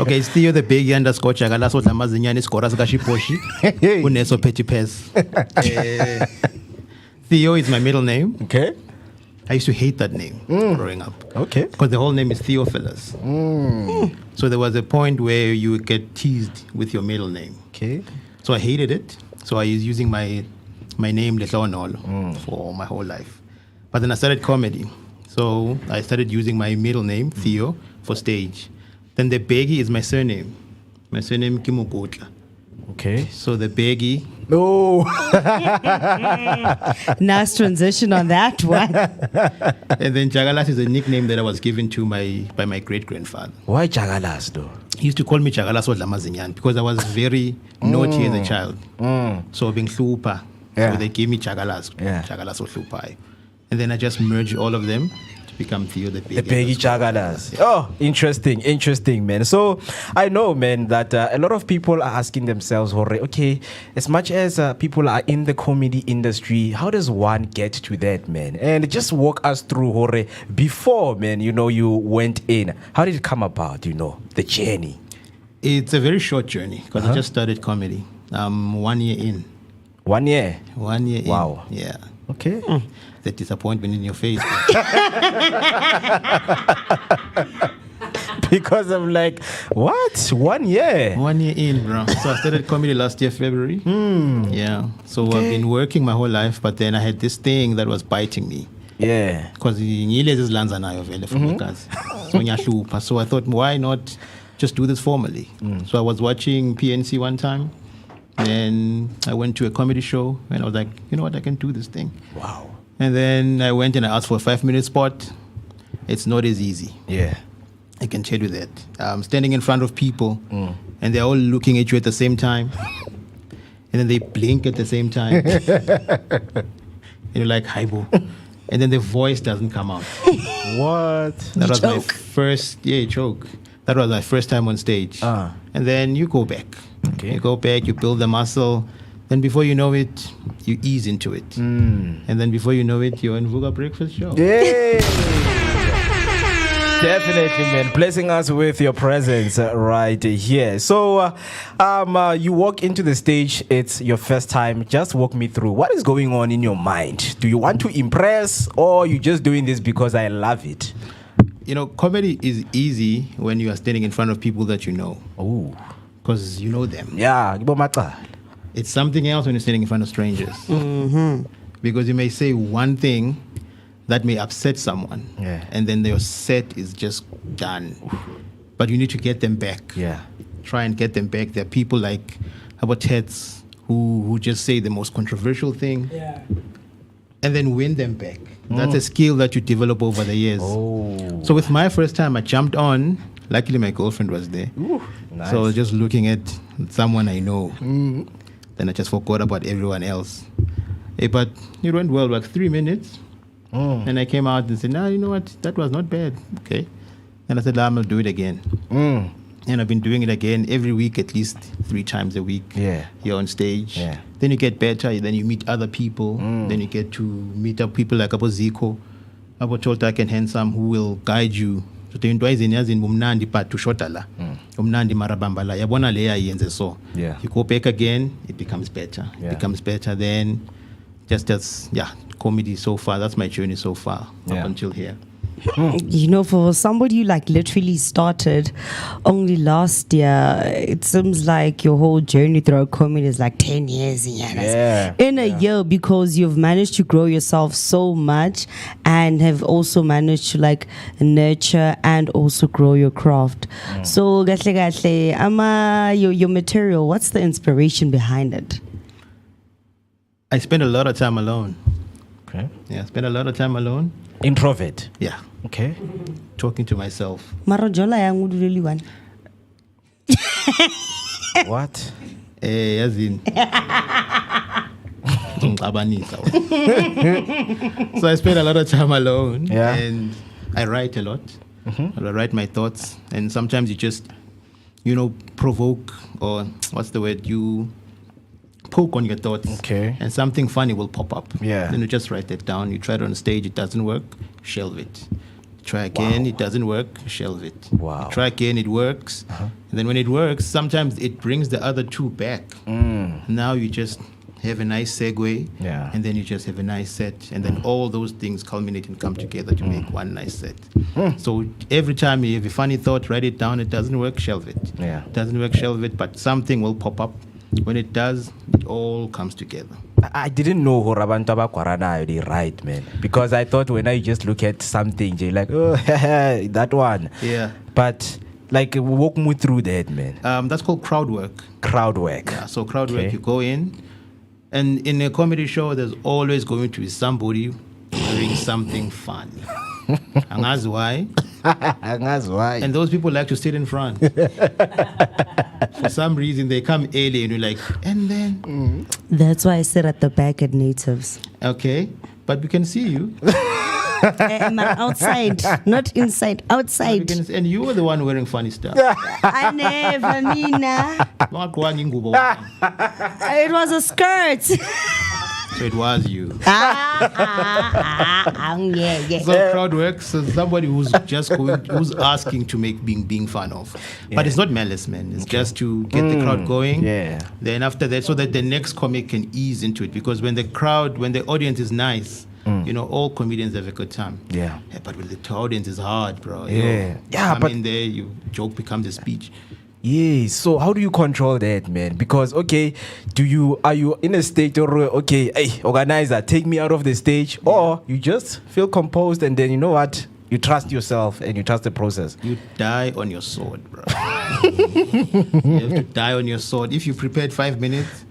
Okay, it's Theo the big underscore Chagala so Lamazinyani Skoras Gashiposhi. Uneso Petty Pez. Theo is my middle name. Okay. I used to hate that name growing up. Okay. Because the whole name is Theophilus. So there was a point where you would get teased with your middle name. Okay. So I hated it. So I was using my name Lehlonolo for my whole life. But then I started comedy. So I started using my middle name, Theo, for stage. Then the Begi is my surname. My surname Kimugotla. Okay. So the Begi. Oh. Nice transition on that one. And then Jagalas is a nickname that I was given to by my great-grandfather. Why Jagalas though? He used to call me Jagalas Odlamazinyan because I was very naughty as a child. So being Hlupa. Yeah. So they gave me Jagalas. Yeah. Jagalas Odlupai. And then I just merged all of them to become Theo the Begi. The Begi Jagalas. Oh, interesting, man. So I know, man, that a lot of people are asking themselves, okay, as much as people are in the comedy industry, how does one get to that, man? And just walk us through, before, man, you went in. How did it come about, the journey? It's a very short journey because I just started comedy 1 year in. 1 year? 1 year in. Wow. Yeah. Okay. The disappointment in your face. Because I'm like, what? 1 year? 1 year in, bro. So I started comedy last year, February. Yeah. So I've been working my whole life, but then I had this thing that was biting me. Yeah. Because so I thought, why not just do this formally? So I was watching PNC one time, and I went to a comedy show, and I was like, you know what, I can do this thing. Wow. And then I went and I asked for a 5-minute spot. It's not as easy. Yeah. I can tell you that. Standing in front of people, and they're all looking at you at the same time, and then they blink at the same time. And you're like, hi, boo. And then the voice doesn't come out. What? That was my first, joke. That was my first time on stage. And then you go back. Okay. You go back, you build the muscle. Then before you know it, you ease into it. And then before you know it, you're in Vuga Breakfast Show. Yeah. Definitely, man. Blessing us with your presence right here. So, you walk into the stage. It's your first time. Just walk me through. What is going on in your mind? Do you want to impress, or you just doing this because I love it? Comedy is easy when you are standing in front of people that you know. Oh. Because you know them. Yeah. It's something else when you're standing in front of strangers. Because you may say one thing that may upset someone. Yeah. And then your set is just done. But you need to get them back. Yeah. Try and get them back. There are people like Heads who just say the most controversial thing. Yeah. And then win them back. That's a skill that you develop over the years. Oh. So with my first time, I jumped on. Luckily, my girlfriend was there. Ooh, nice. So I was just looking at someone I know. Then I just forgot about everyone else. But it went well, like 3 minutes. And I came out and said, you know what? That was not bad. Okay. And I said, I'm going to do it again. And I've been doing it again every week, at least 3 times a week. Yeah. You're on stage. Yeah. Then you get better. Then you meet other people. Then you get to meet up people like Abo Zico, Abo Chotak and Handsome, who will guide you. So the mumnandi part to shotala. Umnandi marabambala. Yabona leya yenze so. Yeah. You go back again, it becomes better. Yeah. It becomes better. Then just comedy so far. That's my journey so far up until here. For somebody who literally started only last year, it seems like your whole journey through comedy is 10 years in a year, because you've managed to grow yourself so much and have also managed to nurture and also grow your craft. So your material, what's the inspiration behind it? I spend a lot of time alone. Okay. Yeah, I spend a lot of time alone. Introvert. Yeah. Okay. Talking to myself. Marajola yangu really one. What? As in. So I spend a lot of time alone. Yeah. And I write a lot. I write my thoughts. And sometimes you just, provoke, or what's the word? You poke on your thoughts. Okay. And something funny will pop up. Yeah. Then you just write it down. You try it on stage, it doesn't work, shelve it. Try again, it doesn't work, shelve it. Wow. Try again, it works. And then when it works, sometimes it brings the other two back. Now you just have a nice segue, and then you just have a nice set, and then all those things culminate and come together to make one nice set. So every time you have a funny thought, write it down. It doesn't work, shelve it. It doesn't work, shelve it, but something will pop up. When it does, it all comes together. I didn't know who Rabantu Bakwarana they write, man. Because I thought when I just look at something, you're like, oh, that one. Yeah. But like, walk me through that, man. That's called crowd work. Crowd work. Yeah, so crowd work, you go in, and in a comedy show, there's always going to be somebody doing something funny. And that's why. And those people like to sit in front. For some reason, they come early and you're like, and then. That's why I sit at the back at Natives. Okay, but we can see you. I'm outside, not inside, outside. And you were the one wearing funny stuff. I never, Mina. It was a skirt. So it was you. Yeah. So crowd work, so somebody who's just who's asking to make being fun of. But it's not malice, man. It's just to get the crowd going. Yeah. Then after that, so that the next comic can ease into it. Because when the audience is nice, all comedians have a good time. Yeah. But when the audience is hard, bro. Yeah. But in there, you joke becomes a speech. Yeah, so how do you control that, man? Because are you in a state or hey, organizer, take me out of the stage, or you just feel composed and then you know what? You trust yourself and you trust the process. You die on your sword, bro. You have to die on your sword. If you prepared 5 minutes,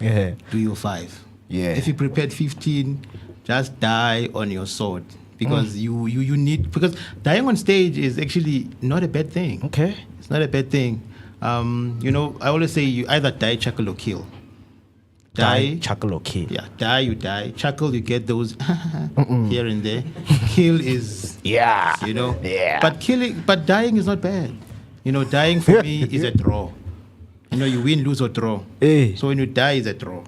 do your 5. Yeah. If you prepared 15, just die on your sword. Because you need, because dying on stage is actually not a bad thing. Okay. It's not a bad thing. I always say you either die, chuckle, or kill. Die, chuckle, or kill. Yeah, die, you die. Chuckle, you get those here and there. Kill is, Yeah. But dying is not bad. Dying for me is a draw. You win, lose, or draw. Hey. So when you die, it's a draw.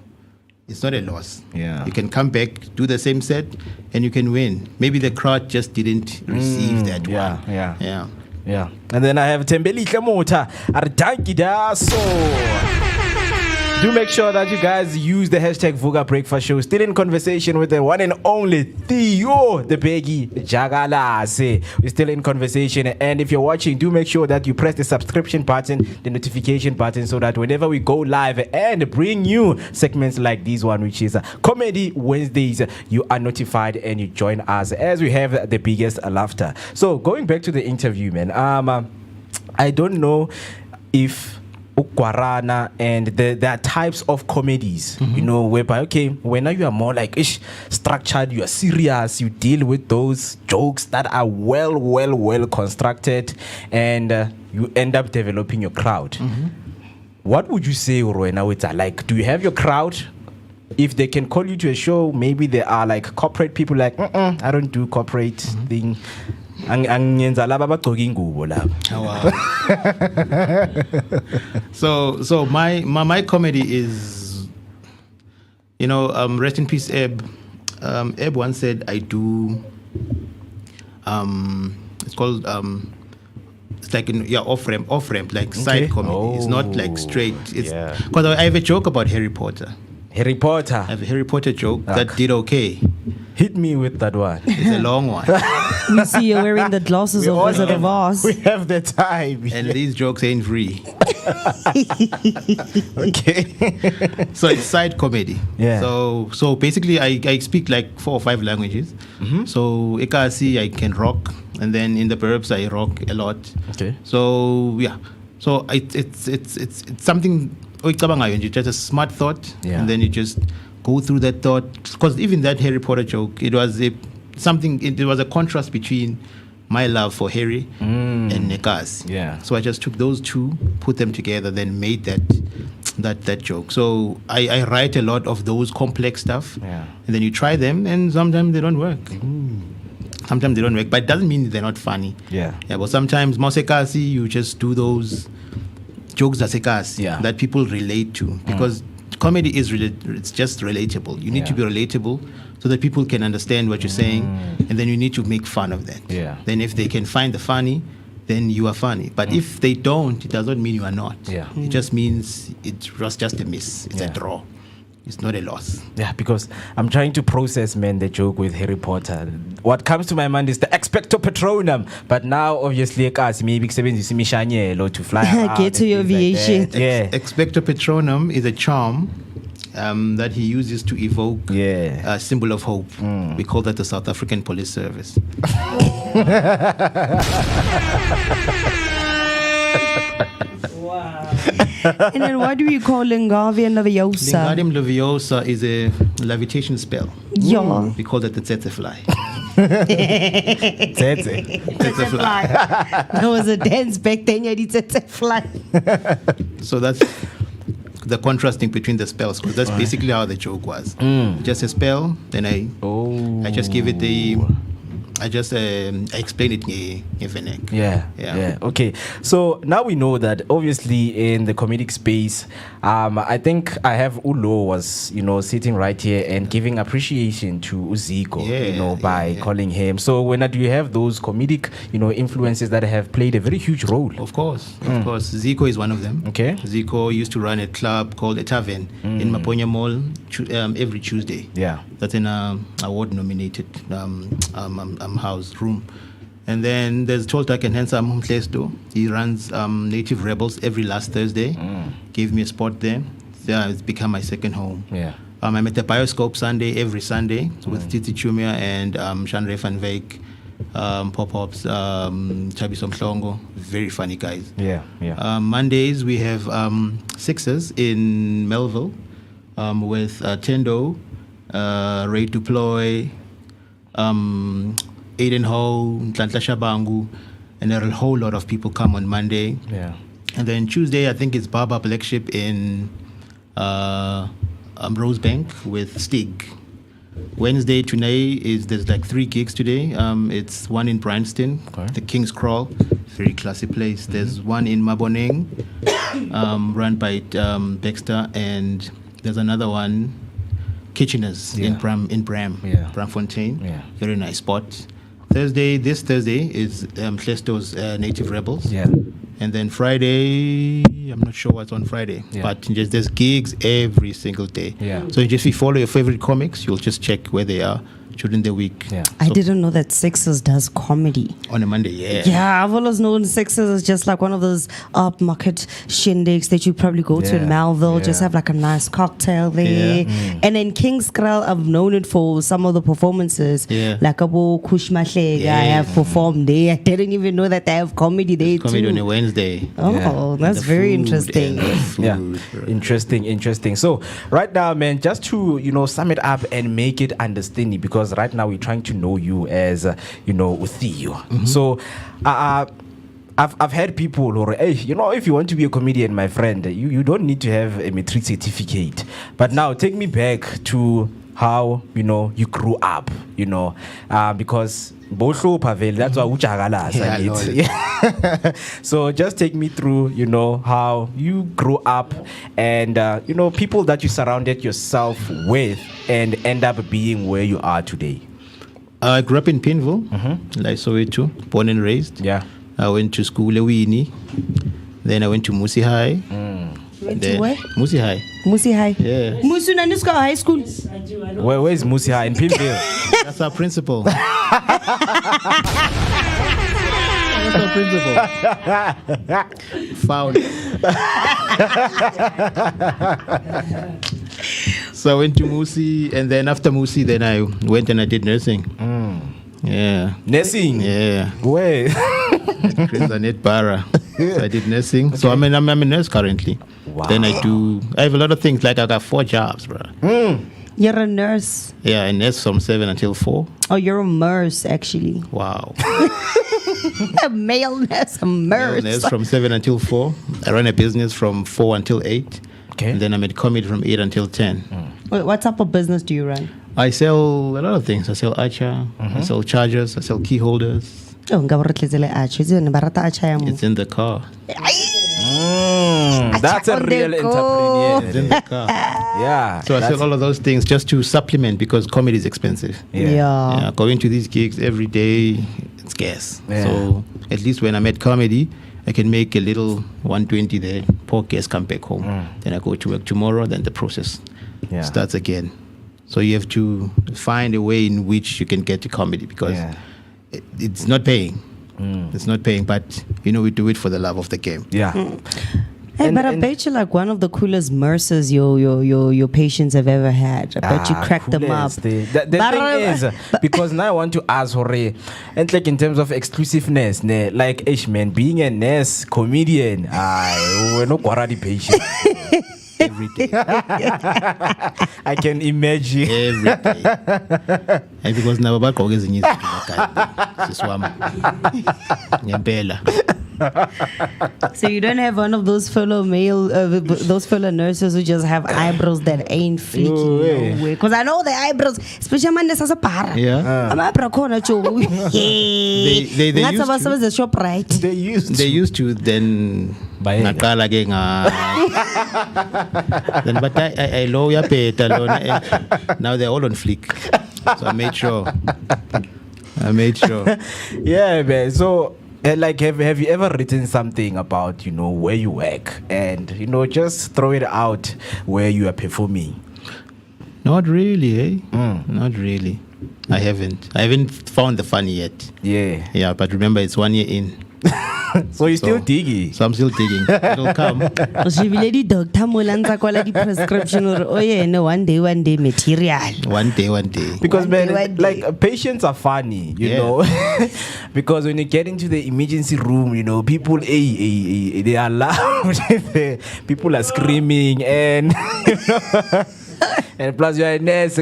It's not a loss. Yeah. You can come back, do the same set, and you can win. Maybe the crowd just didn't receive that one. Yeah. And then I have Tembeli Klamota Ardankidaso. Do make sure that you guys use the hashtag Vuga Breakfast Show. Still in conversation with the one and only Theo, the Peggy Jagalase. We're still in conversation. And if you're watching, do make sure that you press the subscription button, the notification button, so that whenever we go live and bring you segments like this one, which is Comedy Wednesdays, you are notified and you join us as we have the biggest laughter. So going back to the interview, man, I don't know if Ukwarana and there are types of comedies, whereby when you are more like structured, you are serious, you deal with those jokes that are well constructed, and you end up developing your crowd. What would you say, Urwena, with that? Like, do you have your crowd? If they can call you to a show, maybe there are like corporate people like, I don't do corporate thing. So my comedy is, rest in peace, Eb. Eb once said I do. It's called it's like off ramp, like side comedy. It's not like straight. It's because I have a joke about Harry Potter. I have a Harry Potter joke that did okay. Hit me with that one. It's a long one. You see, you're wearing the glasses of Wizard of Oz. We have the time. And these jokes ain't free. Okay. So it's side comedy. Yeah. So basically, I speak like 4 or 5 languages. So Ekasi, I can rock. And then in the burbs, I rock a lot. Okay. So, yeah. So it's something, just a smart thought. Yeah. And then you just go through that thought. Because even that Harry Potter joke, it was a contrast between my love for Harry and Nekas. Yeah. So I just took those two, put them together, then made that joke. So I write a lot of those complex stuff. Yeah. And then you try them, and sometimes they don't work. Sometimes they don't work, but it doesn't mean they're not funny. Yeah. But sometimes Mosekasi, you just do those jokes that people relate to, because comedy is it's just relatable. You need to be relatable so that people can understand what you're saying, and then you need to make fun of that. Yeah. Then if they can find the funny, then you are funny. But if they don't, it does not mean you are not. Yeah. It just means it was just a miss. It's a draw. It's not a loss. Yeah, because I'm trying to process, man, the joke with Harry Potter. What comes to my mind is the expecto patronum. But now, obviously, maybe to fly around. Get to your aviation. Like yeah. Expecto patronum is a charm that he uses to evoke a symbol of hope. We call that the South African Police Service. And then what do we call Lingardium Leviosa? Lingardium Leviosa is a levitation spell. Yeah. We call that the tsetse fly. Tsetse fly. There was a dance back then, you tsetse fly. So that's the contrasting between the spells, because that's basically how the joke was. Just a spell, then I just give it I explain it in Venek. Yeah. Okay. So now we know that obviously in the comedic space, I think I have Ulo was, sitting right here and giving appreciation to Uziko, by calling him. So when do you have those comedic, influences that have played a very huge role? Of course. Zico is one of them. Okay. Zico used to run a club called a tavern in Maponya Mall every Tuesday. Yeah. That's an award-nominated house room. And then there's Toltak and Handsome Mhlesto. He runs Native Rebels every last Thursday. Gave me a spot there. Yeah, it's become my second home. Yeah. I'm at the Bioscope Sunday every Sunday with Titi Chumia and Shanre van Wyk, Pop-Ups, Chabi Somhlongo. Very funny guys. Yeah. Mondays we have Sixers in Melville with Tendo, Ray Duploy, Aiden Ho, Ntlanhla Shabangu, and there are a whole lot of people come on Monday. Yeah. And then Tuesday, I think it's Baba Black Ship in Rosebank with Stig. Wednesday, there's like 3 gigs today. It's one in Bryanston, the King's Crawl, very classy place. There's one in Maboneng, run by Baxter, and there's another one, Kitcheners in Bramfontein. Yeah. Very nice spot. This Thursday is Hlesto's Native Rebels. Yeah. And then Friday, I'm not sure what's on Friday, but there's gigs every single day. Yeah. So if you follow your favorite comics, you'll just check where they are during the week. Yeah. I didn't know that Sixers does comedy. On a Monday, Yeah, I've always known Sixers is just like one of those upmarket shindigs that you probably go to in Melville, just have like a nice cocktail there. And then King's Krell, I've known it for some of the performances. Like Abo Kushmashe, I have performed there. I didn't even know that they have comedy there too. Comedy on a Wednesday. Oh, that's very interesting. Interesting. So right now, man, just to sum it up and make it understanding, because right now we're trying to know you as Theo. So I've had people who are, hey, if you want to be a comedian, my friend, you don't need to have a matric certificate. But now take me back to how you grew up, because Bosho Pavel, that's why So just take me through, how you grew up and people that you surrounded yourself with and end up being where you are today. I grew up in Pinville, like Soweto, born and raised. Yeah. I went to school at Winnie. Then I went to Musi High. Went to where? Musi High. Musi High. Yeah. Musi Naniska High School. Yes, I do. I know. Where is Musi High? In Pinville? That's our principal. That's our principal. Found. So I went to Musi, and then after Musi, then I went and I did nursing. Yeah. Nursing? Yeah. Where? Chris Annette Barra. So I did nursing. Okay. So I'm a nurse currently. Wow. Then I have a lot of things. Like I got 4 jobs, bro. You're a nurse. Yeah, I nurse from 7 until 4. Oh, you're a nurse, actually. Wow. A male nurse, a nurse. Nurse from 7 until 4. I run a business from 4 until 8. Okay. And then I'm at comedy from 8 until 10. Wait, what type of business do you run? I sell a lot of things. I sell acha, I sell chargers, I sell key holders. Oh, it's in the car. That's a real entrepreneur. It's in the car. Yeah. So I sell all of those things just to supplement because comedy is expensive. Yeah. Going to these gigs every day, it's scarce. Yeah. So at least when I'm at comedy, I can make a little 120 there, poor gas, come back home. Then I go to work tomorrow, then the process starts again. So you have to find a way in which you can get to comedy because it's not paying. It's not paying, but we do it for the love of the game. Yeah. Hey, but I bet you like one of the coolest mercers your patients have ever had. I bet you cracked them up. The thing is, because now I want to ask Hore, and like in terms of exclusiveness, like man, being a nurse, comedian, we're not quality patient. Every day. I can imagine. Every day. And because now about is So you don't have one of those fellow nurses who just have eyebrows that ain't fleeking nowhere. Because I know the eyebrows, especially man as a para. Yeah. They They used to then ngaqala ke then but I low ya peta now they're all on fleek. So I made sure. Yeah, man. So like have you ever written something about where you work and just throw it out where you are performing? Not really, Not really. I haven't found the funny yet. Yeah, but remember it's 1 year in. So you're still digging. So I'm still digging. It'll come. Prescription one day material. One day. Because man, like patients are funny, you know. Because when you get into the emergency room, people they are loud. People are screaming and and plus you're a nurse.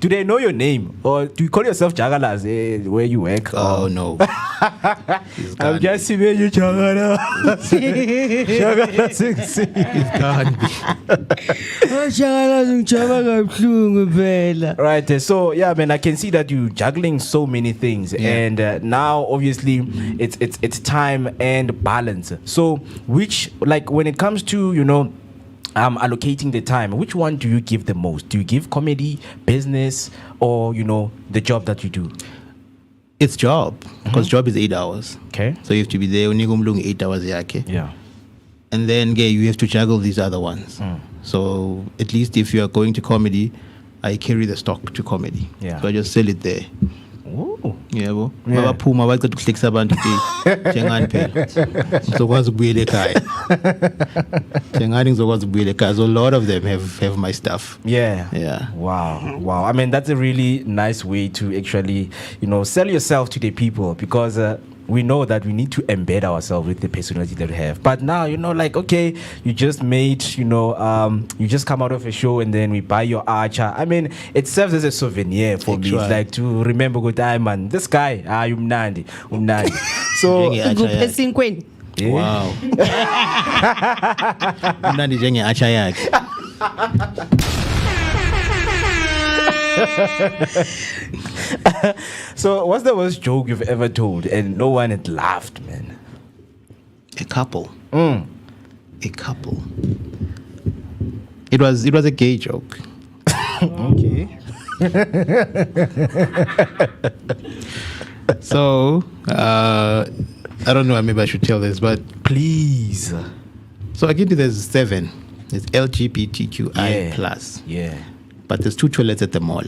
Do they know your name? Or do you call yourself Jagalas where you work? Oh no. I'm just seeing you Jagala. Jagala Right. So yeah, man, I can see that you juggling so many things, and now obviously it's time and balance. So which, like, when it comes to allocating the time, which one do you give the most? Do you give comedy, business, or the job that you do? It's job, because job is 8 hours. Okay. So you have to be there 8 hours. Yeah. And then you have to juggle these other ones. So at least if you are going to comedy, I carry the stock to comedy. Yeah. So I just sell it there. Oh. Yebo. Babaphuma baqeda ukuhlekisa abantu njengani phela. Ngizokwazi ukubuyela ekhaya. Njengani ngizokwazi ukubuyela ekhaya. So a lot of them have my stuff. Yeah. Wow. I mean, that's a really nice way to actually, sell yourself to the people, because we know that we need to embed ourselves with the personality that we have. But now, okay, you just made, you just come out of a show and then we buy your archer. I mean, it serves as a souvenir for me. It's like to remember good time, man. This guy, umnandi. So, wow. Umnandi njenge archer yakhe. So what's the worst joke you've ever told and no one had laughed, man? A couple. It was a gay joke. Okay. So I don't know, maybe I should tell this, but please. So again, there's 7. It's LGBTQI plus. Yeah. But there's 2 toilets at the mall.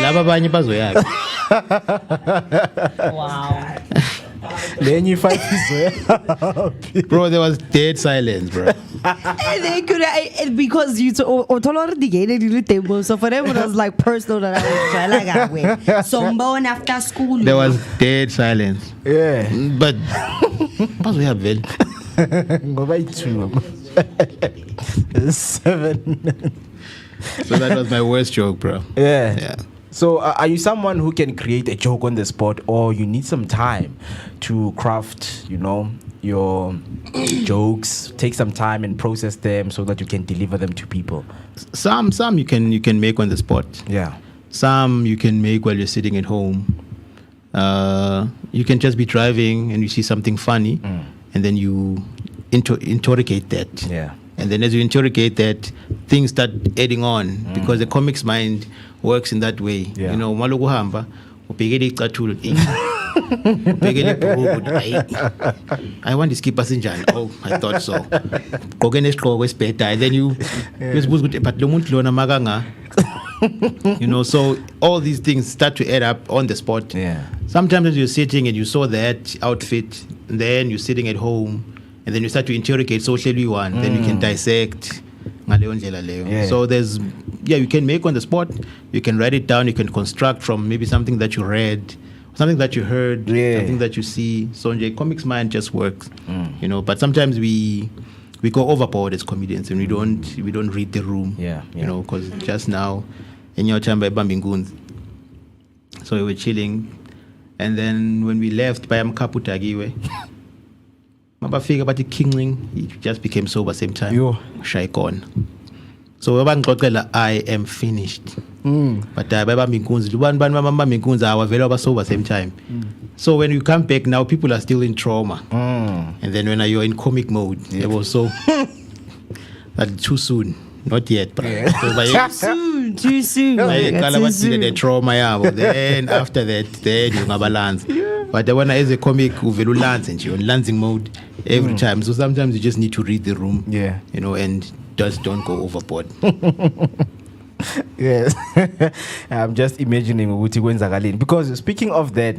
Laba abanye bazoyaphi. Wow. Then you fight Bro, there was dead silence, bro. And they could because you already so for them it was like personal that I was trying like someone after school. There was dead silence. Yeah. But bazoyaphi vele. Go by 2. 7. So that was my worst joke, bro. Yeah. So are you someone who can create a joke on the spot, or you need some time to craft, your jokes, take some time and process them so that you can deliver them to people? Some you can make on the spot. Yeah. Some you can make while you're sitting at home. You can just be driving and you see something funny, and and then you interrogate that. Yeah. And then as you interrogate that, things start adding on because the comic's mind works in that way. Yeah. You know, maloku hamba, ubhekele icathulo, ubhekele ibhuku, I want to skip sinjani. Oh, I thought so. Gqoke nesigqoko esibheda, and then you uzibuza ukuthi but lo muntu lona makanga. You know, so all these things start to add up on the spot. Yeah. Sometimes you're sitting and you saw that outfit, and then you're sitting at home, and then you start to interrogate socially one. Then you can dissect. Yeah. So you can make on the spot. You can write it down. You can construct from maybe something that you read, something that you heard, something that you see. So comics mind just works, you know. But sometimes we go overboard as comedians, and we don't read the room. You know, because just now in your time by Bambinguns, so we were chilling, and then when we left by Mkaputagiwe. Mabafika bathi kingling, he just became sober same time. Shy gone. So I am finished. But baba minkunzi, baba minkunzi awavela sober same time. So when you come back now, people are still in trauma. And then when you're in comic mode, it was so that too soon. Not yet, bro. Too soon. The trauma, then after that, then you have balance. But when as a comic, you lands and you're in lancing mode every time. So sometimes you just need to read the room. You know, and just don't go overboard. Yes. I'm just imagining Uti Gwenzagalin. Because speaking of that,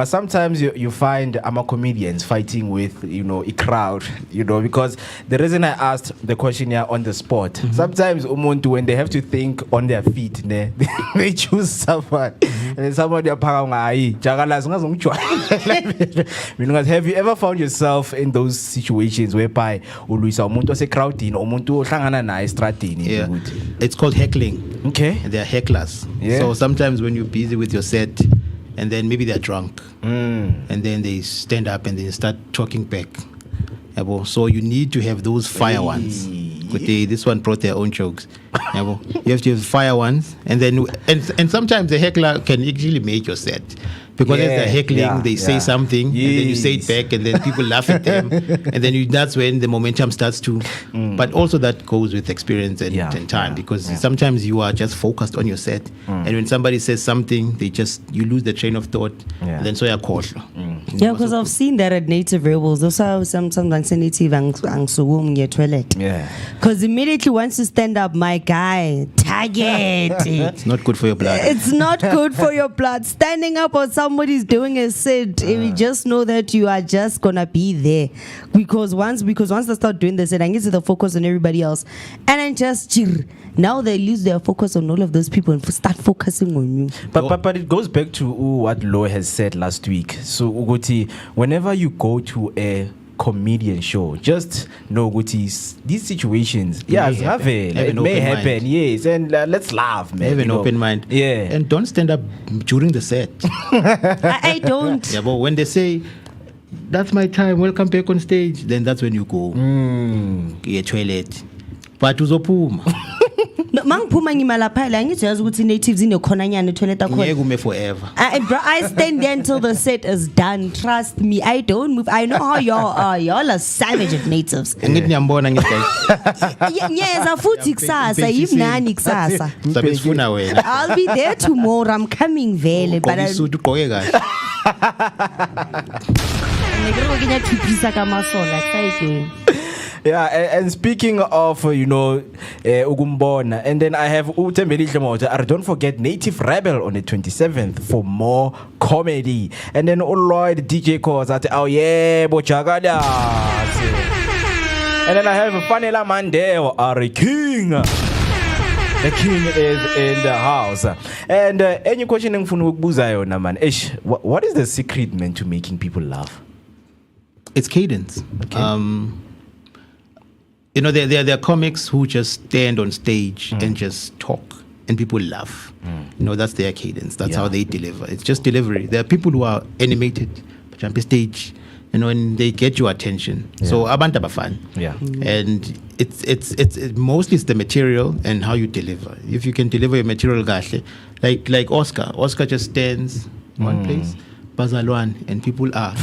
sometimes you find comedians fighting with, you know, a crowd, you know, because the reason I asked the question here on the spot, sometimes umuntu, when they have to think on their feet, they choose someone. And then somebody have you ever found yourself in those situations whereby umuntu ose crowding umuntu ohlangana naye stratini? It's called heckling. Okay. They're hecklers. So sometimes when you're busy with your set, and then maybe they're drunk, and then they stand up and then start talking back. So you need to have those fire ones. This one brought their own jokes. You have to have fire ones, and then and sometimes the heckler can actually make your set. Because as they're heckling, they say something, and then you say it back, and then people laugh at them, and then that's when the momentum starts to. But also that goes with experience and time, because sometimes you are just focused on your set, and when somebody says something, you lose the train of thought, and then so you're cautious. Yeah, because I've seen that at Native Rebels. Also, sometimes Native ang your toilet. Yeah. Because immediately once you stand up, my guy, target. It's not good for your blood. It's not good for your blood. Standing up or somebody's doing a sit, we just know that you are just gonna be there. Because once they start doing this, and get the focus on everybody else, and then just now they lose their focus on all of those people and start focusing on you. But it goes back to what Lo has said last week. So Uguti, whenever you go to a comedian show, just know these situations it may happen, yes, and let's laugh, man. Have an open mind, and don't stand up during the set. I don't. But when they say that's my time, welcome back on stage, then that's when you go toilet. But uzopuma. Mangiphuma ngimala phela ngijazi ukuthi natives inokhonanyana toilet akhona forever. Bro, I stand there until the set is done. Trust me, I don't move. I know how y'all are. Y'all are savage at natives. Ngithi ngiyambona Yes, afuthi kusasa yimnani kusasa. Sabesifuna wena. I'll be there tomorrow. I'm coming vele, but I ugqoke kahle. ngeke nginya khiphisa kamasola sayidwe. Yeah, and speaking of, Ugumbona, and then I have Utembeli Jamota. Don't forget Native Rebel on the 27th for more comedy. And then Lloyd DJ calls at Bochagada. And then I have Fanela Mandeo, Ari King. The king is in the house. And any question man, what is the secret, man, to making people laugh? It's cadence. Okay. There are comics who just stand on stage and just talk, and people laugh. That's their cadence. That's how they deliver. It's just delivery. There are people who are animated, jump stage, and they get your attention. So abantu abafana. And it's mostly it's the material and how you deliver. If you can deliver your material kahle, like Oscar just stands one place, Bazalwan, and people are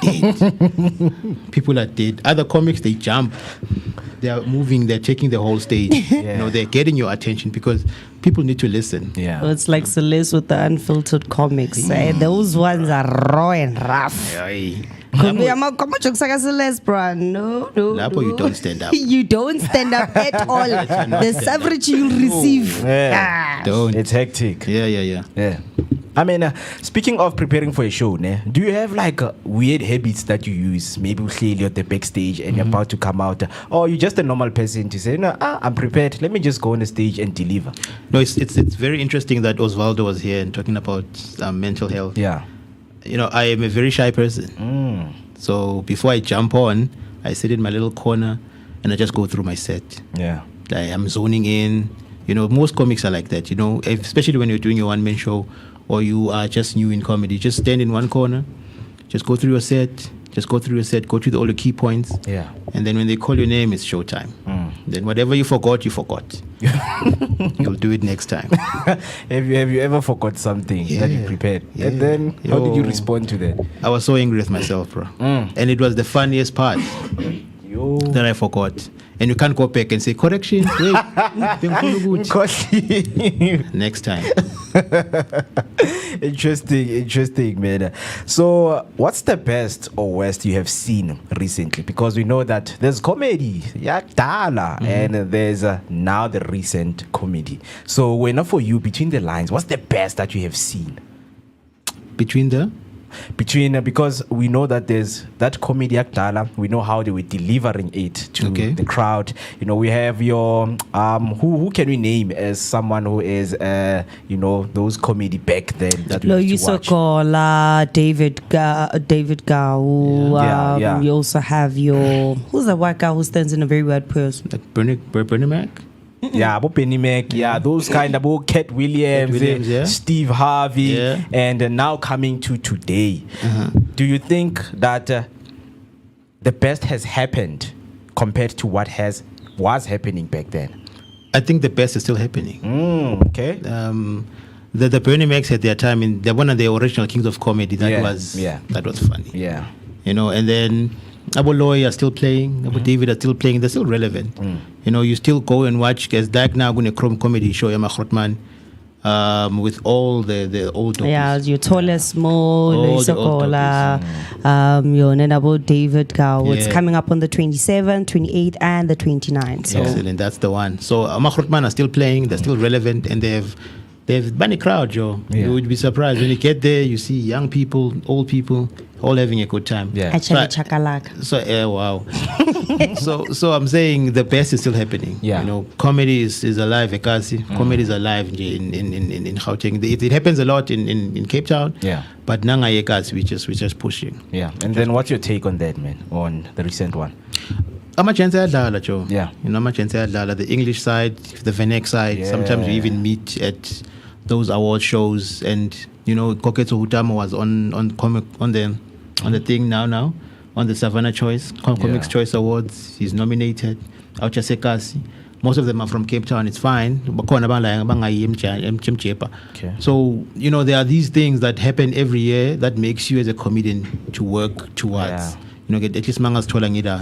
dead. People are dead. Other comics, they jump. They are moving. They're taking the whole stage. You know, they're getting your attention because people need to listen. Yeah. Well, it's like Celeste with the unfiltered comics. Those ones are raw and rough. Aye. Celeste, bro. No. Lapo, you don't stand up. You don't stand up at all. The average you'll receive. Yeah. Don't. It's hectic. Yeah. I mean, speaking of preparing for a show, do you have like weird habits that you use? Maybe you're at the backstage and you're about to come out, or you're just a normal person to say, no, I'm prepared. Let me just go on the stage and deliver. No, it's very interesting that Osvaldo was here and talking about mental health. Yeah. You know, I am a very shy person. So before I jump on, I sit in my little corner and I just go through my set. Yeah. I'm zoning in. You know, most comics are like that, you know, especially when you're doing your one-man show or you are just new in comedy. Just stand in one corner, just go through your set, go through all the key points. Yeah. And then when they call your name, it's showtime. Then whatever you forgot, you forgot. You'll do it next time. Have you ever forgot something that you prepared? Yeah. And then how did you respond to that? I was so angry with myself, bro. And it was the funniest part that I forgot. And you can't go back and say, correction, wait. Next time. Interesting, man. So, what's the best or worst you have seen recently? Because we know that there's comedy, and there's now the recent comedy. So, when for you, between the lines, what's the best that you have seen? Because we know that there's that comedy Akdala, we know how they were delivering it to the crowd. You know, we have your who can we name as someone who is those comedy back then that we used to watch? David Gao. You also have your who's the white guy who stands in a very weird pose? Like Bernie Mac? Yeah, Penny Mac, those kind of Cat Williams, Steve Harvey, and now coming to today. Do you think that the best has happened compared to what was happening back then? I think the best is still happening. Okay. The Bernie Macs at their time, they're one of the original kings of comedy. That was funny. Yeah. You know, and then Abu Loy are still playing, Abu David are still playing, they're still relevant. You know, you still go and watch as like now going to Chrome comedy show Yama Khotman with all the old topics. Yeah, your tallest Mo, Sokola, your Nenabo David Gao. It's coming up on the 27th, 28th, and the 29th. So. Excellent, that's the one. So Yama Khotman are still playing, they're still relevant, and they've bunny crowd, Joe. You would be surprised when you get there. You see young people, old people, all having a good time. Yeah. Actually, chakalaka. So wow. so I'm saying the best is still happening. Yeah. You know, comedy is alive. Ekasi. Comedy is alive in Gauteng. It happens a lot in Cape Town. Yeah. But Nanga Ekasi, we're just pushing. Yeah. And then what's your take on that, man? On the recent one? Joe. Yeah. You know, the English side, the Venek side. Yeah. Sometimes we even meet at those award shows, and you know, Koketso Hutama was on the thing now on the Savannah Choice Comics Choice Awards. He's nominated. Auchasekasi. Most of them are from Cape Town. It's fine. Okay. So you know, there are these things that happen every year that makes you as a comedian to work towards. Yeah. You know, at least mangas tolangida.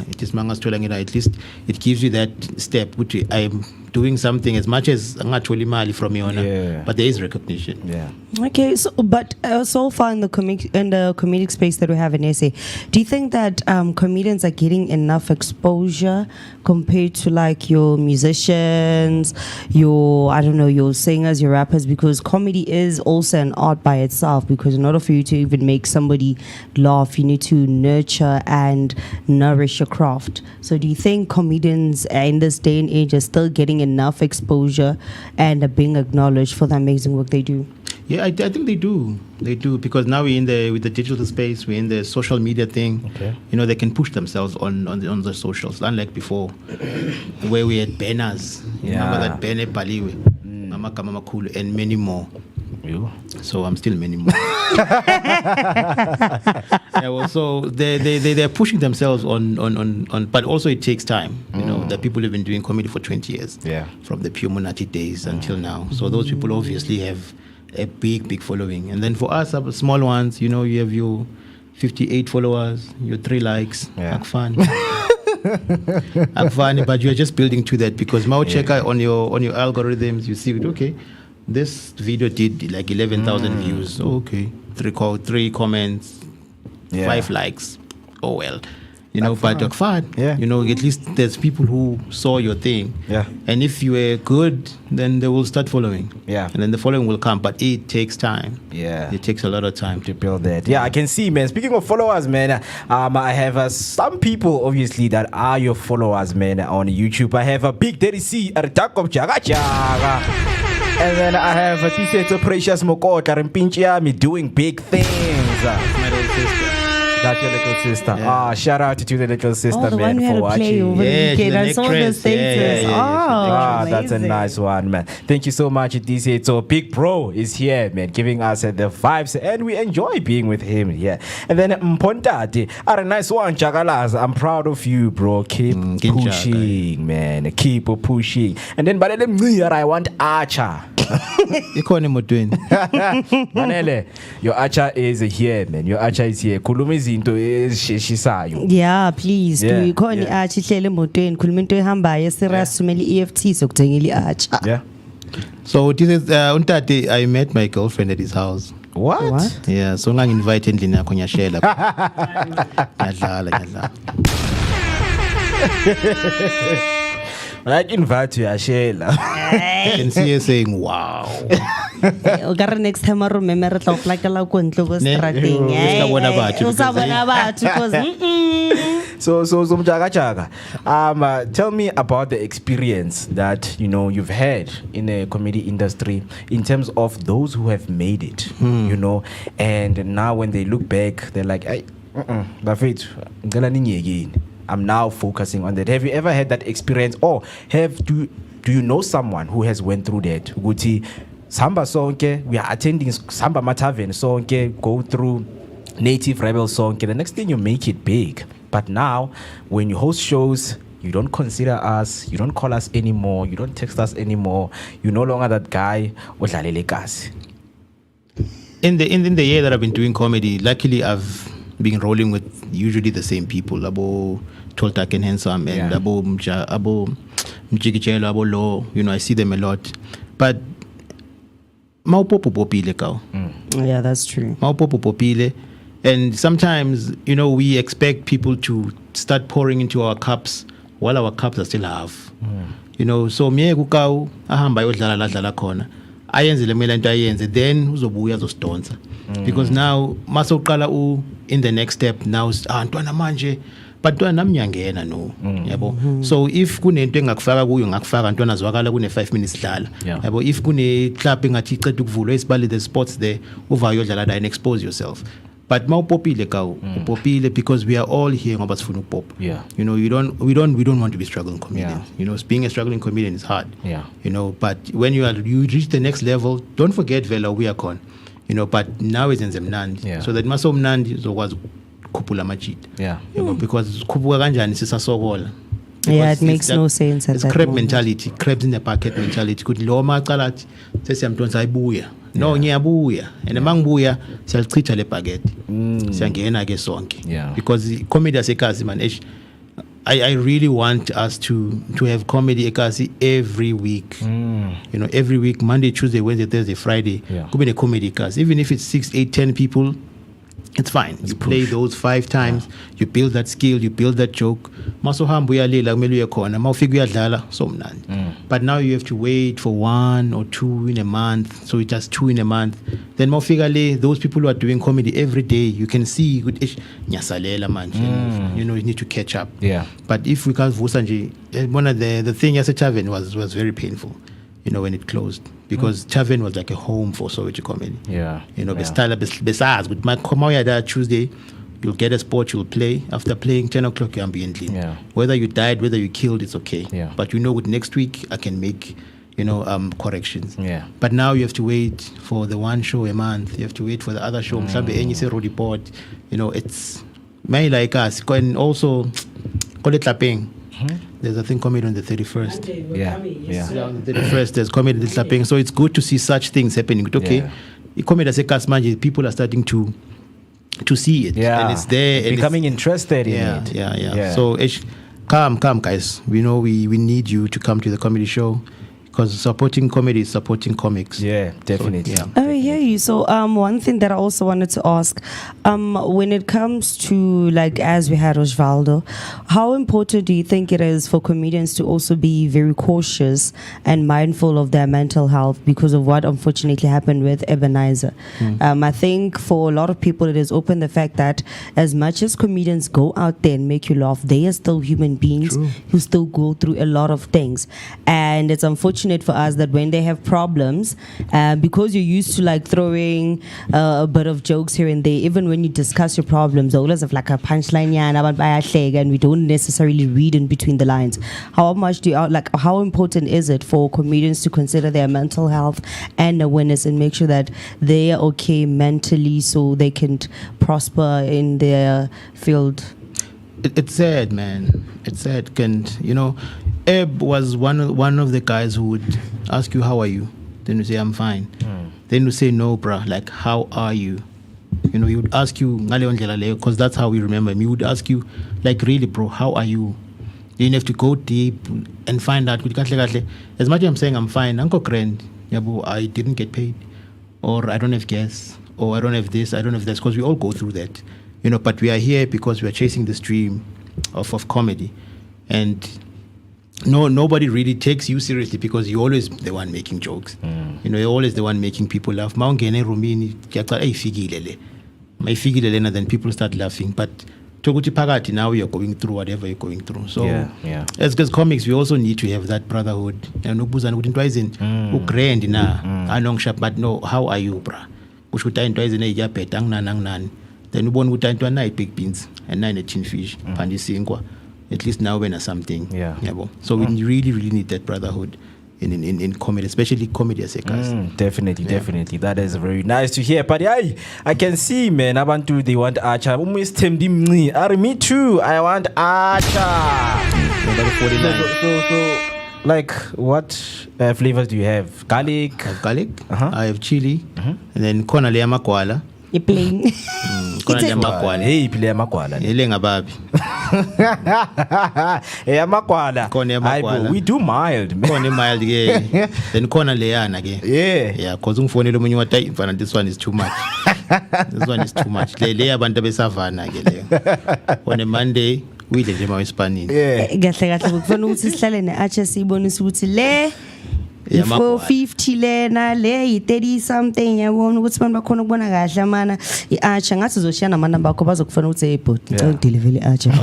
At least it gives you that step, which I'm doing something as much as angatoli mali from your owner, but there is recognition. Yeah. Okay, but so far in the comedic space that we have in SA, do you think that comedians are getting enough exposure compared to like your musicians, your singers, your rappers? Because comedy is also an art by itself. Because in order for you to even make somebody laugh, you need to nurture and nourish your craft. So do you think comedians in this day and age are still getting enough exposure and are being acknowledged for the amazing work they do? Yeah, I think they do. They do, because now we're with the digital space, we're in the social media thing. Okay. You know, they can push themselves on the socials, unlike before, where we had banners. You remember that banner Paliwe, Mama Kamama Kulu, and many more. You? So I'm still many more. So they're pushing themselves on, but also it takes time. You know, the people have been doing comedy for 20 years. Yeah. From the Pure Monati days until now. So those people obviously have a big following. And then for us, small ones, you know, you have your 58 followers, your 3 likes. Yeah. Fun. Fun, but you're just building to that because now check out on your algorithms, you see it, okay, this video did like 11,000 views. Okay. 3 comments, 5 likes. Oh well. But fun. Yeah. At least there's people who saw your thing. Yeah. And if you were good, then they will start following. Yeah. And then the following will come. But it takes time. Yeah. It takes a lot of time To build that. Yeah, I can see, man. Speaking of followers, man, I have some people, obviously, that are your followers, man, on YouTube. I have a Big Daddy C, Artakov Jaga Jaga. And then I have a T-Seto Precious Mokota and Pinchiami doing big things. My little sister. That's your little sister. Shout out to the little sister, the man, one we for had to play watching. over the Yeah, weekend. she's I an saw the actress. status. Yeah, That's a amazing. nice one, man. Thank you so much, DC. So Big Bro is here, man, giving us the vibes, and we enjoy being with him. Yeah. And then Mpontati, a nice one, Chagalas. I'm proud of you, bro. Keep pushing, man. Keep pushing. And then Balele, I want Archer. Manele, your Archer is here, man. Your Archer is here. Kulumizinto is Shishayo. Yeah, please. Yeah, Do khona yeah. i-arch ihlele emotweni khuluma into ehambayo sirasumela i-EFT sokuthengela i-arch. Yeah. So this is Untate, I met my girlfriend at his house. What? Yeah, so long invite endlini yakho ngiyashela. Ngiyadlala. Like invite you, Ashela. I can see her saying, wow. O ka re next time I remember re tla o plakela ko ntle go Ne? strateng. O ska bona batho, O sa because- bona batho cause So Mjaga Jaga, tell me about the experience that you've had in the comedy industry in terms of those who have made it, and now when they look back, they're like, "Hey, David, ngicela ninyekeni. I'm now focusing on that." Have you ever had that experience, or do you know someone who has went through that? Ukuthi Samba sonke, we are attending Samba Mataven sonke, go through Native Rebel sonke. The next thing you make it big. But now, when you host shows, you don't consider us, you don't call us anymore, you don't text us anymore. You're no longer that guy. In the year that I've been doing comedy, luckily I've been rolling with usually the same people. Abo Toltak and Handsome and Abo Mjigijelo, Abo Law. I see them a lot. But Maupopo popile kao. yeah, that's true. Maupopo popile. And sometimes, we expect people to start pouring into our cups while our cups are still half. So miye kukau ahamba yodlala la dlala khona. Ayenze le mela into ayenze, then uzobuya uzostonsa. Because now masoqala in the next step now ntwana manje but ntwana namnyangena no. Yabo. So if kunento engakufaka kuyo ngakufaka ntwana zwakala kune 5 minutes dlala. Yabo, if kune club engathi iqeda ukuvulwa isibali the spots there uva yodlala and expose yourself. But mawupopile ka upopile because we are all here ngoba sifuna ukupop. Yeah. We don't want to be struggling comedians. Being a struggling comedian is hard. Yeah. But when you reach the next level, don't forget vela we are con. But now it's in Zemnandi. Yeah. So that maso mnandi zokwazi ukukhuphula amajita. Yeah. Because khuphuka kanjani sisasokola. Yeah, it makes no sense at it's that crab moment. mentality, crabs in the bucket mentality. Kuthi lo macala athi sesiyamdonsa ayibuya. No, ngiyabuya. And mangibuya siyalichitha le bucket. Siyangena ke sonke. Yeah. Because comedy aseKasi man, I really want us to have comedy eKasi every week. Every week, Monday, Tuesday, Wednesday, Thursday, Friday. Yeah. Could be a comedy eKasi. Even if it's 6, 8, 10 people, it's fine. You play those 5 times, you build that skill, you build that joke. Masohamba uyalela kumele uyekhona, mawufika uyadlala so mnandi. But now you have to wait for 1 or 2 in a month, so it's just 2 in a month. Then mawufika le, those people who are doing comedy every day, you can see good nyasalela manje. You need to catch up. Yeah. But if we can't vusa nje, one of the thing as a tavern was very painful. When it closed, because tavern was like a home for Soweto comedy. Yeah. Besides, with my that Tuesday, you'll get a sport, you'll play. After playing 10 o'clock, you're ambiently. Yeah. Whether you died, whether you killed, it's okay. Yeah. But with next week, I can make, corrections. Yeah. But now you have to wait for the one show a month. You have to wait for the other show. Mhlambe enye se road report. It's may like us. And also, call it lapeng. There's a thing coming on the 31st. Yeah. On the 31st, there's comedy that's happening. So it's good to see such things happening. Okay, comedy as a cast manager, people are starting to to see it. Yeah. And it's there. And Becoming interested in yeah, it. yeah. So come, guys. We know we need you to come to the comedy show. Because supporting comedy is supporting comics. Yeah, definitely. So, yeah. Oh, yeah. You. So, one thing that I also wanted to ask, when it comes to like as we had Osvaldo, how important do you think it is for comedians to also be very cautious and mindful of their mental health because of what unfortunately happened with Ebenezer? I think for a lot of people, it has opened the fact that as much as comedians go out there and make you laugh, they are still human beings who still go through a lot of things, and it's unfortunate for us that when they have problems, because you're used to like throwing a bit of jokes here and there, even when you discuss your problems, always have like a punchline and we don't necessarily read in between the lines. How important is it for comedians to consider their mental health and awareness and make sure that they are okay mentally so they can prosper in their field? It's sad, man. It's sad. And Eb was one of the guys who would ask you, how are you? Then you say, I'm fine. Then you say, no, bruh, like, how are you? He would ask you, because that's how we remember him. He would ask you, like, really, bro, how are you? You have to go deep and find out. As much as I'm saying I'm fine, Uncle Grand, I didn't get paid, or I don't have gas, or I don't have this, I don't have this, because we all go through that. But we are here because we are chasing the stream of comedy. And nobody really takes you seriously because you're always the one making jokes. You're always the one making people laugh. Then people start laughing. But now you're going through whatever you're going through. So as comics, we also need to have that brotherhood. But no, how are you, bruh? Then you born with nine big beans and 9 tin fish, pandisingwa. At least now when something. Yeah. So we really, really need that brotherhood in comedy, especially comedy as a cast. Definitely. That is very nice to hear. But I can see, man, Abantu, they want Archer. Me too. I want Archer. So, like, what flavors do you have? Garlic? I have garlic. I have chili. And then kona le makwala. You're playing. Kona le makwala. Hey, play makwala. Ele ngababi. Hey, makwala. We do mild, man. Kona mild, yeah. Then kona leana again. Yeah, cause umfonele omunye wathi mfana, this one is too much. This one is too much. Le abantu besavana ke le. On a Monday we le nje Spanish. Kahle kufanele ukuthi sihlale neArcher sibonisa ukuthi le 450 lena le 30 something yabona ukuthi abantu bakhona ukubona kahle mana iArcher ngathi uzoshiyana amanamba akho bazokufuna ukuthi hey bot deliver iArcher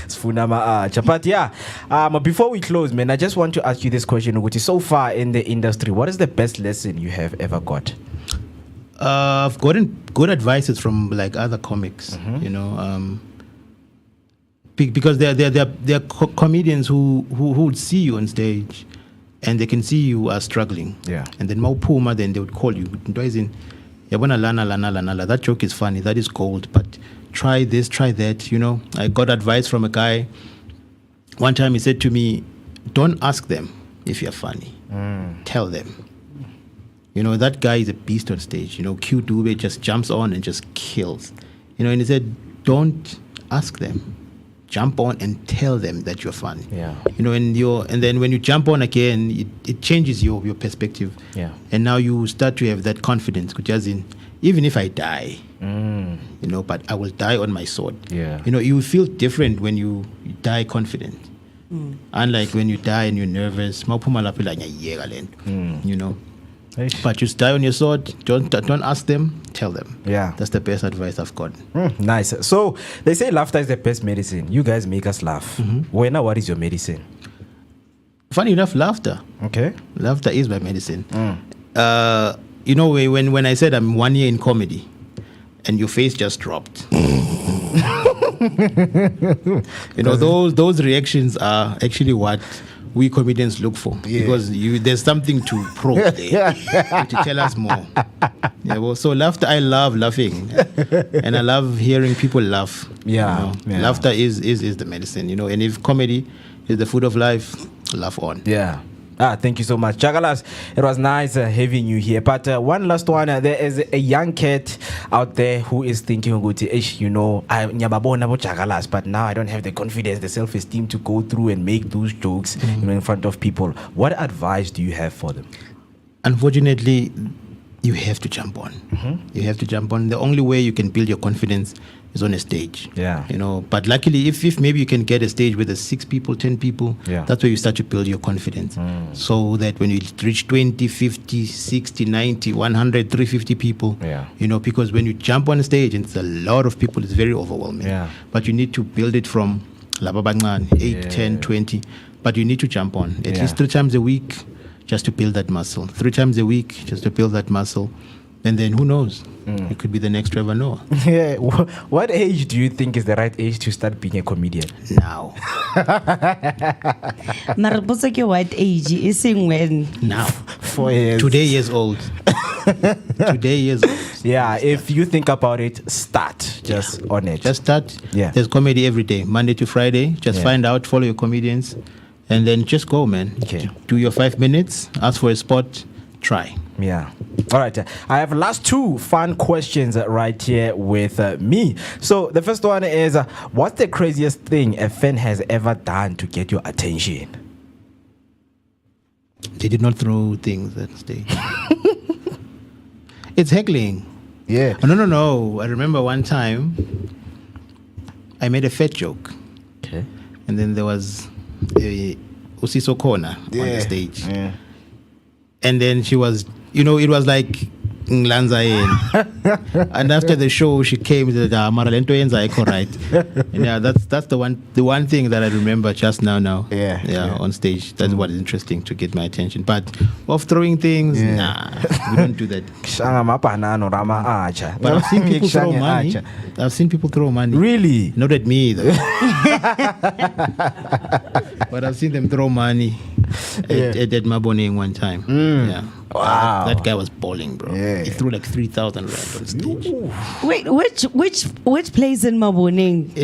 sifuna ama-Archer. But before we close, man, I just want to ask you this question, ukuthi so far in the industry, what is the best lesson you have ever got? I've gotten good advices from like other comics, because there are comedians who would see you on stage and they can see you are struggling. Yeah. And then Maupuma, then they would call you. That joke is funny. That is gold. But try this, try that. I got advice from a guy. One time he said to me, don't ask them if you're funny. Tell them. That guy is a beast on stage. Q Dube just jumps on and just kills. And he said, don't ask them. Jump on and tell them that you're funny. Yeah. And then when you jump on again, it changes your perspective. Yeah. And now you start to have that confidence, which as in, even if I die, but I will die on my sword. Yeah. You feel different when you die confident. Unlike when you die and you're nervous, but you die on your sword. Don't ask them, tell them. Yeah, that's the best advice I've got. Nice. So they say laughter is the best medicine. You guys make us laugh. Wena, what is your medicine? Funny enough, laughter. Okay, laughter is my medicine. When I said I'm 1 year in comedy, and your face just dropped. Those reactions are actually what we comedians look for, because there's something to probe there to tell us more. So laughter, I love laughing, and I love hearing people laugh. Laughter is the medicine, and if comedy is the food of life, laugh on. Thank you so much, Jagalas. It was nice having you here. But one last one. There is a young cat out there who is thinking, you know, I Jagalas, but now I don't have the confidence, the self-esteem to go through and make those jokes, you know, in front of people. What advice do you have for them? Unfortunately, you have to jump on. You have to jump on. The only way you can build your confidence is on a stage. Yeah. You know, but luckily, if maybe you can get a stage with 6 people, 10 people, that's where you start to build your confidence. So that when you reach 20, 50, 60, 90, 100, 350 people, you know, because when you jump on a stage and it's a lot of people, it's very overwhelming. But you need to build it from 8, 10, 20. But you need to jump on at least 3 times a week just to build that muscle. 3 times a week just to build that muscle. And then who knows? It could be the next Trevor Noah. Yeah. What age do you think is the right age to start being a comedian? Now. What age is when? Now. 4 years. Today years old. Today years old. Yeah, if you think about it, start just on it. Just start. Yeah. There's comedy every day, Monday to Friday. Just find out, follow your comedians, and then just go, man. Okay. Do your 5 minutes, ask for a spot, try. Yeah. All right. I have last 2 fun questions right here with me. So the first one is, what's the craziest thing a fan has ever done to get your attention? They did not throw things at stage. It's heckling. Yeah. Oh, no. I remember one time I made a fat joke. Okay. And then there was a Usiso Kona on the stage. Yeah. And then she was, you know, it was like Nglanzayen. And after the show, she came to the Maralento Yenza, right? And yeah, that's the one thing that I remember just now. Yeah, on stage. That's what is interesting to get my attention. But of throwing things, nah, we don't do that. But I've seen people throw money. I've seen people throw money. Really? Not at me though. But I've seen them throw money at Maboning one time. Yeah. Wow. That guy was balling, bro. Yeah. He threw like 3,000 rand on stage. Wait, which place in Maboning?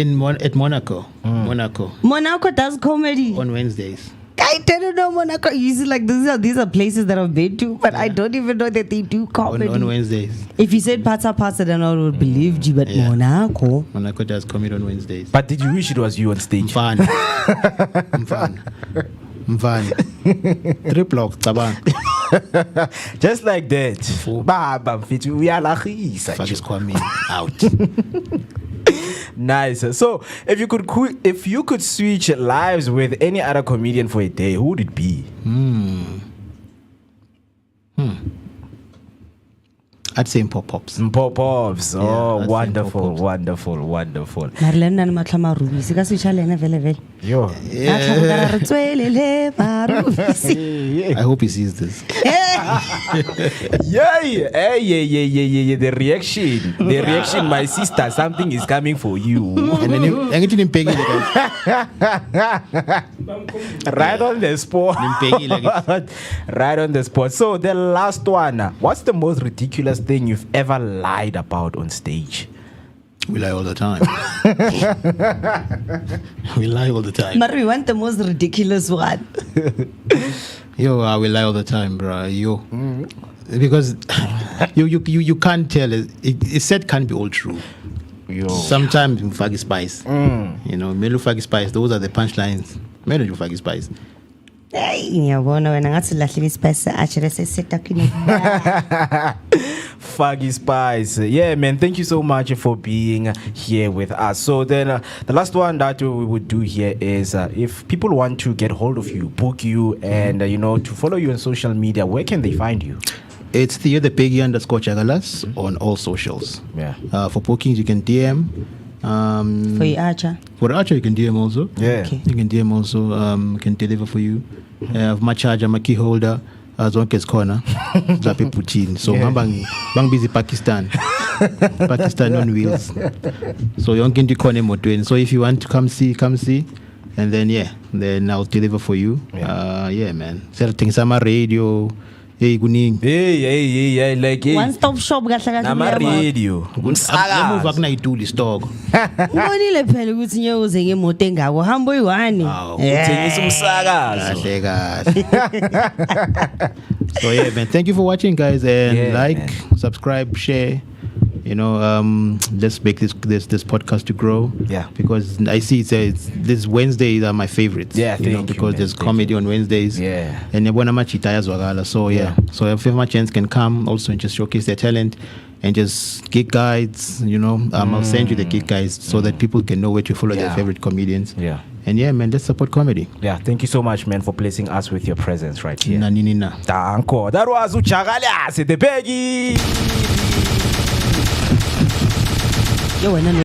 At Monaco. Monaco. Monaco does comedy. On Wednesdays. I didn't know Monaco. You see, like these are places that I've been to, but I don't even know that they do comedy. On Wednesdays. If you said Pata, then I would believe you, but Monaco. Monaco does comedy on Wednesdays. But did you wish it was you on stage? Mfana. 3 blocks, tabang. Just like that. Baba, we are like Fuck is coming out. Nice. So, if you could switch lives with any other comedian for a day, who would it be? I'd say Pops. Pops. Oh, I'd say wonderful, Pops. wonderful. Marlene and Matlama Ruby. Sika switcha lena vele. Yo. I hope he sees this. Yeah. The reaction, my sister. Something is coming for you. And then I'm getting Peggy Right on the spot. Right on the spot. So the last one. What's the most ridiculous thing you've ever lied about on stage? We lie all the time. We lie all the time. But we want the most ridiculous one. Yo, we lie all the time, bro. Yo. Because you can't tell. It said can't be all true. Yo. Sometimes Mufagi Spice. You know, Melu Fagi Spice, those are the punchlines. Melu Fagi Spice. Ngiyabona wena ngathi lahlile ispace actually sesetakini. Faggy Spice. Yeah, man, thank you so much for being here with us. So then the last one that we would do here is if people want to get hold of you, book you, and to follow you on social media, where can they find you? It's Theo the Peggy _Jagalas on all socials. Yeah. For bookings you can DM. For your Archer. For Archer you can DM also. Yeah. Okay. You can DM also. Can deliver for you. I have my charger, my key holder. Zonke's corner. Zape Putin. So bang busy Pakistan. Pakistan on wheels. So you can do corner motwen. So if you want to come see. And then then I'll deliver for you. Yeah, man. Certain Sama radio. hey kuningi hey like hey one stop shop kahle kahle nama radio ngemuva kunayituli stock ubonile phela ukuthi nje uze ngemoto engako hamba uyi1 uthengisa umsakazo kahle kahle so yeah man, thank you for watching guys, and like, subscribe, share. You know, let's make this podcast to grow. Yeah. Because I see it's this Wednesdays are my favorites. Yeah. You know, because there's comedy on Wednesdays. Yeah. And so yeah. So if my chance can come also and just showcase their talent and just gig guides, you know, I'll send you the gig guides so that people can know where to follow their favorite comedians. Yeah. And yeah, man, let's support comedy. Yeah, thank you so much, man, for blessing us with your presence right here. Nina. Danko. That was Uchagalas, the Peggy. Yo,